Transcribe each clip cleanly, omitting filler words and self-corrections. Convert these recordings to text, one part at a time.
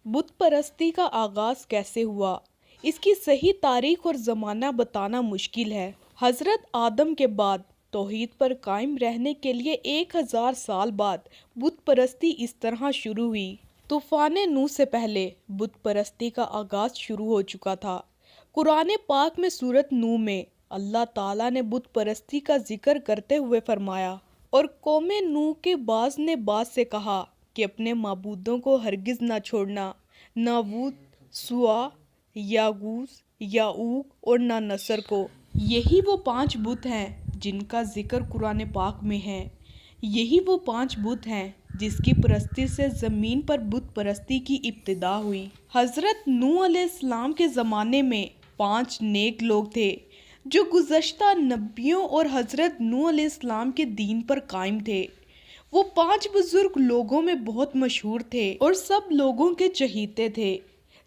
بت پرستی کا آغاز کیسے ہوا؟ اس کی صحیح تاریخ اور زمانہ بتانا مشکل ہے۔ حضرت آدم کے بعد توحید پر قائم رہنے کے لیے 1000 سال بعد بت پرستی اس طرح شروع ہوئی۔ طوفان نوح سے پہلے بت پرستی کا آغاز شروع ہو چکا تھا۔ قرآن پاک میں سورۃ نوح میں اللہ تعالیٰ نے بت پرستی کا ذکر کرتے ہوئے فرمایا، اور قوم نوح کے بعض نے بعض سے کہا کہ اپنے معبودوں کو ہرگز نہ چھوڑنا، نہ وود، سوا، یاغوث، یعوق اور نہ نصر کو۔ یہی وہ 5 بت ہیں جن کا ذکر قرآن پاک میں ہے۔ یہی وہ 5 بت ہیں جس کی پرستی سے زمین پر بت پرستی کی ابتدا ہوئی۔ حضرت نوح علیہ السلام کے زمانے میں 5 نیک لوگ تھے جو گزشتہ نبیوں اور حضرت نوح علیہ السلام کے دین پر قائم تھے۔ وہ 5 بزرگ لوگوں میں بہت مشہور تھے اور سب لوگوں کے چہیتے تھے۔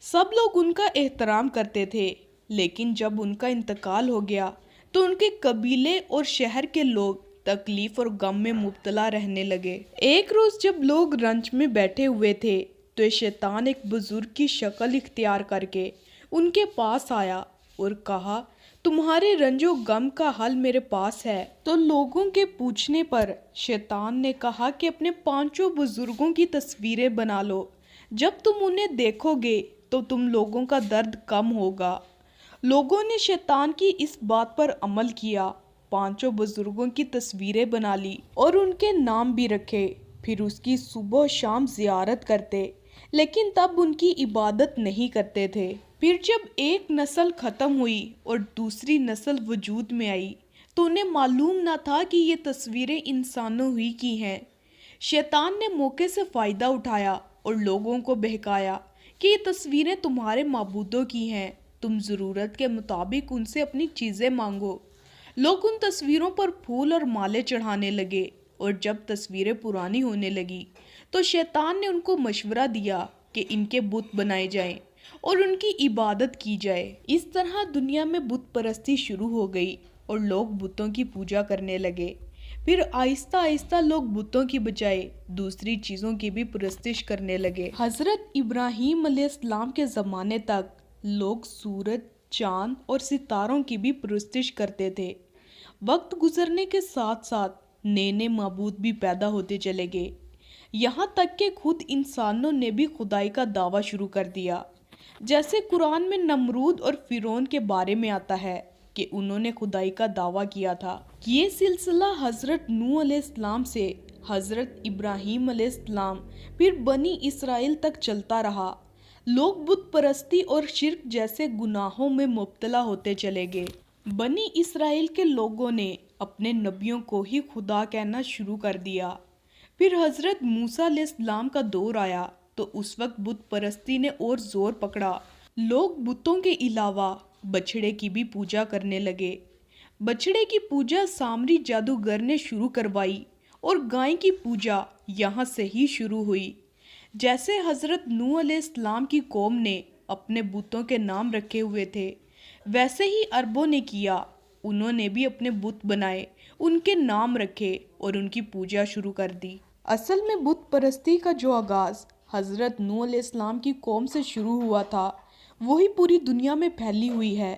سب لوگ ان کا احترام کرتے تھے، لیکن جب ان کا انتقال ہو گیا تو ان کے قبیلے اور شہر کے لوگ تکلیف اور غم میں مبتلا رہنے لگے۔ ایک روز جب لوگ رنج میں بیٹھے ہوئے تھے تو شیطان ایک بزرگ کی شکل اختیار کر کے ان کے پاس آیا اور کہا، تمہارے رنج و غم کا حل میرے پاس ہے۔ تو لوگوں کے پوچھنے پر شیطان نے کہا کہ اپنے 5 بزرگوں کی تصویریں بنا لو، جب تم انہیں دیکھو گے تو تم لوگوں کا درد کم ہوگا۔ لوگوں نے شیطان کی اس بات پر عمل کیا، 5 بزرگوں کی تصویریں بنا لی اور ان کے نام بھی رکھے، پھر اس کی صبح و شام زیارت کرتے، لیکن تب ان کی عبادت نہیں کرتے تھے۔ پھر جب ایک نسل ختم ہوئی اور دوسری نسل وجود میں آئی تو انہیں معلوم نہ تھا کہ یہ تصویریں انسانوں ہی کی ہیں۔ شیطان نے موقع سے فائدہ اٹھایا اور لوگوں کو بہکایا کہ یہ تصویریں تمہارے معبودوں کی ہیں، تم ضرورت کے مطابق ان سے اپنی چیزیں مانگو۔ لوگ ان تصویروں پر پھول اور مالے چڑھانے لگے، اور جب تصویریں پرانی ہونے لگی تو شیطان نے ان کو مشورہ دیا کہ ان کے بت بنائے جائیں اور ان کی عبادت کی جائے۔ اس طرح دنیا میں بت پرستی شروع ہو گئی اور لوگ بتوں کی پوجا کرنے لگے۔ پھر آہستہ آہستہ لوگ بتوں کی بجائے دوسری چیزوں کی بھی پرستش کرنے لگے۔ حضرت ابراہیم علیہ السلام کے زمانے تک لوگ سورج، چاند اور ستاروں کی بھی پرستش کرتے تھے۔ وقت گزرنے کے ساتھ ساتھ نئے نئے معبود بھی پیدا ہوتے چلے گئے، یہاں تک کہ خود انسانوں نے بھی خدائی کا دعویٰ شروع کر دیا۔ جیسے قرآن میں نمرود اور فرعون کے بارے میں آتا ہے کہ انہوں نے خدائی کا دعویٰ کیا تھا۔ یہ سلسلہ حضرت نوح علیہ السلام سے حضرت ابراہیم علیہ السلام پھر بنی اسرائیل تک چلتا رہا۔ لوگ بت پرستی اور شرک جیسے گناہوں میں مبتلا ہوتے چلے گئے۔ بنی اسرائیل کے لوگوں نے اپنے نبیوں کو ہی خدا کہنا شروع کر دیا۔ پھر حضرت موسیٰ علیہ السلام کا دور آیا تو اس وقت بت پرستی نے اور زور پکڑا۔ لوگ بتوں کے علاوہ بچھڑے کی بھی پوجا کرنے لگے۔ بچھڑے کی پوجا سامری جادوگر نے شروع کروائی اور گائے کی پوجا یہاں سے ہی شروع ہوئی۔ جیسے حضرت نوح علیہ السلام کی قوم نے اپنے بتوں کے نام رکھے ہوئے تھے، ویسے ہی عربوں نے کیا۔ انہوں نے بھی اپنے بت بنائے، ان کے نام رکھے اور ان کی پوجا شروع کر دی۔ اصل میں بت پرستی کا جو آغاز حضرت نوح علیہ السلام کی قوم سے شروع ہوا تھا، وہی پوری دنیا میں پھیلی ہوئی ہے۔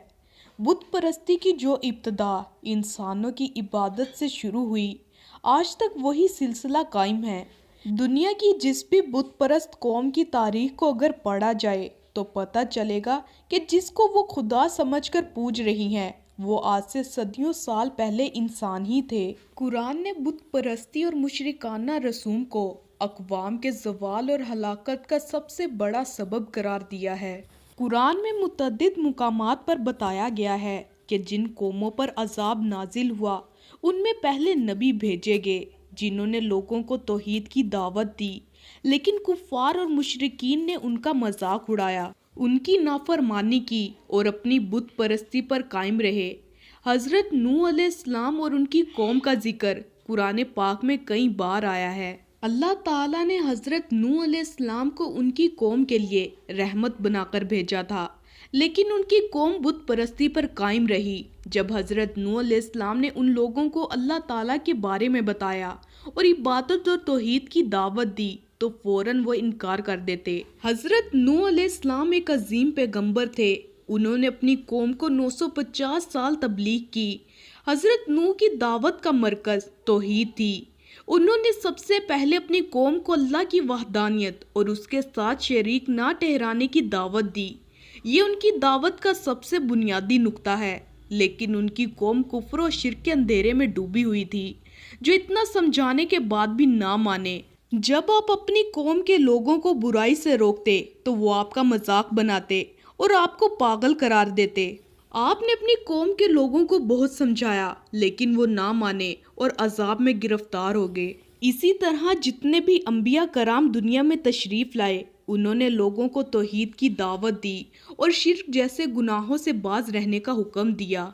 بت پرستی کی جو ابتدا انسانوں کی عبادت سے شروع ہوئی، آج تک وہی سلسلہ قائم ہے۔ دنیا کی جس بھی بت پرست قوم کی تاریخ کو اگر پڑھا جائے تو پتہ چلے گا کہ جس کو وہ خدا سمجھ کر پوج رہی ہیں، وہ آج سے صدیوں سال پہلے انسان ہی تھے۔ قرآن نے بت پرستی اور مشرکانہ رسوم کو اقوام کے زوال اور ہلاکت کا سب سے بڑا سبب قرار دیا ہے۔ قرآن میں متعدد مقامات پر بتایا گیا ہے کہ جن قوموں پر عذاب نازل ہوا ان میں پہلے نبی بھیجے گئے جنہوں نے لوگوں کو توحید کی دعوت دی، لیکن کفار اور مشرکین نے ان کا مذاق اڑایا، ان کی نافرمانی کی اور اپنی بت پرستی پر قائم رہے۔ حضرت نوح علیہ السلام اور ان کی قوم کا ذکر قرآن پاک میں کئی بار آیا ہے۔ اللہ تعالیٰ نے حضرت نوح علیہ السلام کو ان کی قوم کے لیے رحمت بنا کر بھیجا تھا، لیکن ان کی قوم بت پرستی پر قائم رہی۔ جب حضرت نوح علیہ السلام نے ان لوگوں کو اللہ تعالیٰ کے بارے میں بتایا اور عبادت اور توحید کی دعوت دی تو فوراً وہ انکار کر دیتے۔ حضرت نوح علیہ السلام ایک عظیم پیغمبر تھے۔ انہوں نے اپنی قوم کو 950 سال تبلیغ کی۔ حضرت نوح کی دعوت کا مرکز توحید تھی۔ انہوں نے سب سے پہلے اپنی قوم کو اللہ کی وحدانیت اور اس کے ساتھ شریک نہ ٹھہرانے کی دعوت دی۔ یہ ان کی دعوت کا سب سے بنیادی نقطہ ہے، لیکن ان کی قوم کفر و شرک کے اندھیرے میں ڈوبی ہوئی تھی، جو اتنا سمجھانے کے بعد بھی نہ مانے۔ جب آپ اپنی قوم کے لوگوں کو برائی سے روکتے تو وہ آپ کا مذاق بناتے اور آپ کو پاگل قرار دیتے۔ آپ نے اپنی قوم کے لوگوں کو بہت سمجھایا، لیکن وہ نہ مانے اور عذاب میں گرفتار ہو گئے۔ اسی طرح جتنے بھی انبیاء کرام دنیا میں تشریف لائے، انہوں نے لوگوں کو توحید کی دعوت دی اور شرک جیسے گناہوں سے باز رہنے کا حکم دیا۔